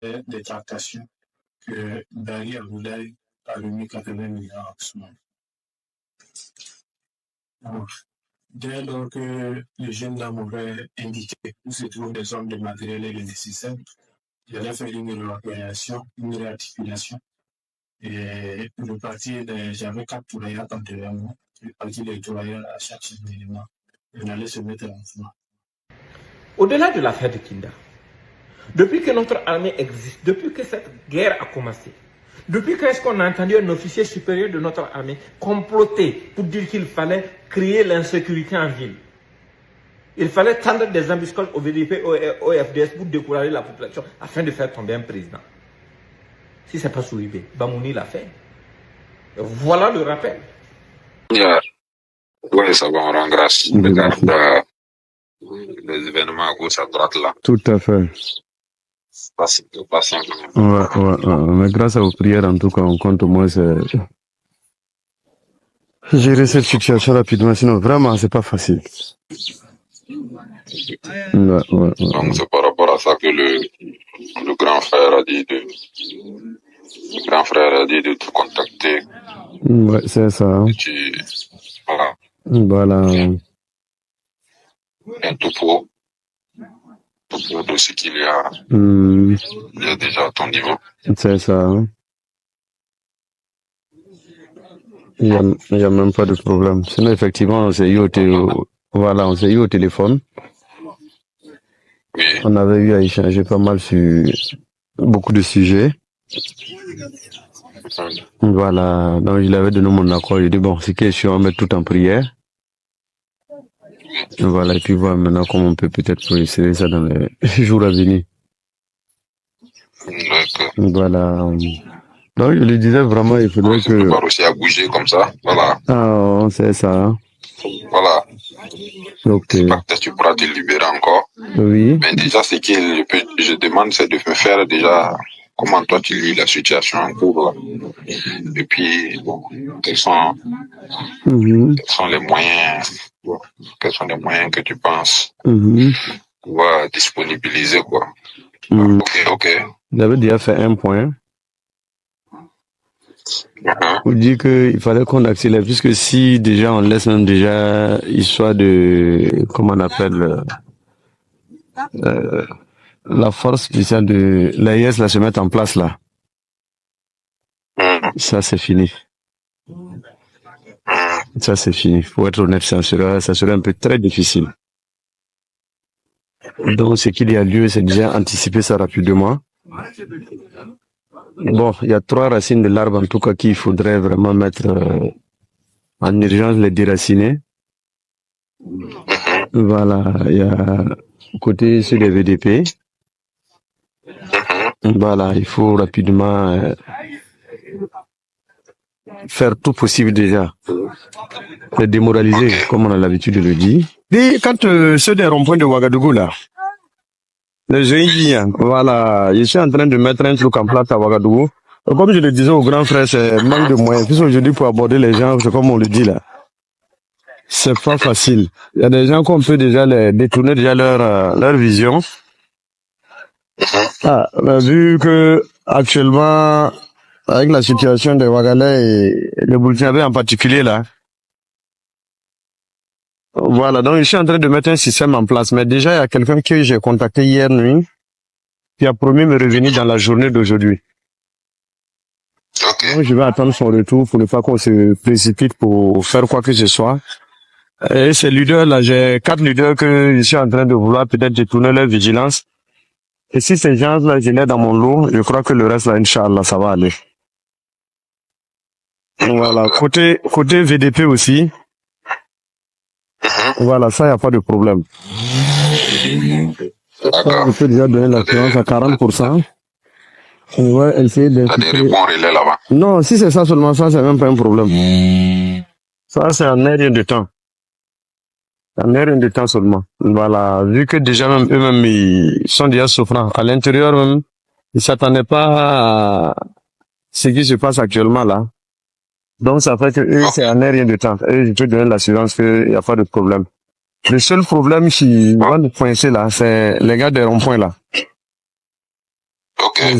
des tractations que Dari Aboulaye a remis 80 milliards à Ousmane. Dès lors que le jeune dame aurait indiqué où se trouvent des hommes de matériel et de nécessaires, il allait faire une réorganisation, une réarticulation. Et le parti, j'avais 4 tourailleurs antérieurement, le parti des tourailleurs à chaque élément. On allait se mettre en mouvement. Au-delà de l'affaire de Kinda, depuis que notre armée existe, depuis que cette guerre a commencé, depuis qu'est-ce qu'on a entendu un officier supérieur de notre armée comploter pour dire qu'il fallait créer l'insécurité en ville. Il fallait tendre des embuscades au VDP, au FDS pour décourager la population afin de faire tomber un président. Si ce n'est pas Soulibé, Bamouni l'a fait. Et voilà le rappel. Oui, ça va, on rend grâce. Regarde les événements à gauche, à droite là. Tout à fait. Pas simple. Ouais. Mais grâce à vos prières, en tout cas, on compte au moins gérer cette situation rapidement. Sinon, vraiment, c'est pas facile. Ouais. Donc, c'est par rapport à ça que le grand frère a dit de te contacter. Ouais, c'est ça. Voilà. Un topo de ce qu'il y a. Il y a déjà à ton niveau. C'est ça. Il y a même pas de problème. Sinon, effectivement, on s'est eu au téléphone. Oui. On avait eu à échanger pas mal sur beaucoup de sujets. Voilà. Donc, il avait donné mon accord. Il dit, bon, c'est question, on va mettre tout en prière. Voilà. Et puis, voir maintenant comment on peut peut-être insérer ça dans les jours à venir. Voilà. Donc, je lui disais vraiment, il faudrait que... On va aussi à bouger comme ça. Voilà. Ah, c'est ça. Voilà. Ok. Peut-être tu pourras te libérer encore. Oui. Mais déjà, ce que je demande, c'est de me faire déjà comment toi tu lis la situation en cours. Et puis, bon, quels sont les moyens, quels sont les moyens que tu penses pouvoir disponibiliser, quoi. Ok. J'avais déjà fait un point. Vous dit qu'il fallait qu'on accélère, puisque si déjà on laisse même déjà histoire de, comment on appelle, la force spéciale de l'AIS là se mettre en place là. Ça c'est fini. Ça c'est fini. Pour être honnête, ça serait un peu très difficile. Donc ce qu'il y a lieu, c'est déjà anticiper ça rapidement. Bon, il y a 3 racines de l'arbre en tout cas qu'il faudrait vraiment mettre en urgence, les déraciner. Voilà, il y a côté sur les VDP. Voilà, il faut rapidement faire tout possible déjà. Les démoraliser, comme on a l'habitude de le dire. Et quand ceux des ronds-points de Ouagadougou là, les jeunes, voilà, je suis en train de mettre un truc en place à Ouagadougou. Comme je le disais au grand frère, c'est manque de moyens. Puis aujourd'hui, pour aborder les gens, c'est comme on le dit là. C'est pas facile. Il y a des gens qu'on peut déjà les détourner déjà leur vision. Vu que actuellement, avec la situation des Ouagalais et le Burkinabé en particulier là, voilà, donc je suis en train de mettre un système en place. Mais déjà, il y a quelqu'un que j'ai contacté hier nuit qui a promis me revenir dans la journée d'aujourd'hui. Donc je vais attendre son retour pour ne pas qu'on se précipite pour faire quoi que ce soit. Et ces leaders là, j'ai 4 leaders que je suis en train de vouloir peut-être détourner leur vigilance. Et si ces gens-là, je l'ai dans mon lot, je crois que le reste là, Inch'Allah, ça va aller. Voilà, côté VDP aussi. Voilà, ça, il n'y a pas de problème. Ça, on peut déjà donner l'assurance à 40%. On va essayer d'infiltrer. Non, si c'est ça seulement, ça, c'est même pas un problème. Ça, c'est un air de temps. Un air de temps seulement. Voilà, vu que déjà même eux-mêmes, ils sont déjà souffrants. À l'intérieur même, ils s'attendaient pas à ce qui se passe actuellement là. Donc, ça fait que eux, c'est un air de temps. Et je peux donner l'assurance qu'il n'y a pas de problème. Le seul problème qui va nous coincer là, c'est les gars des ronds-points là. Ok.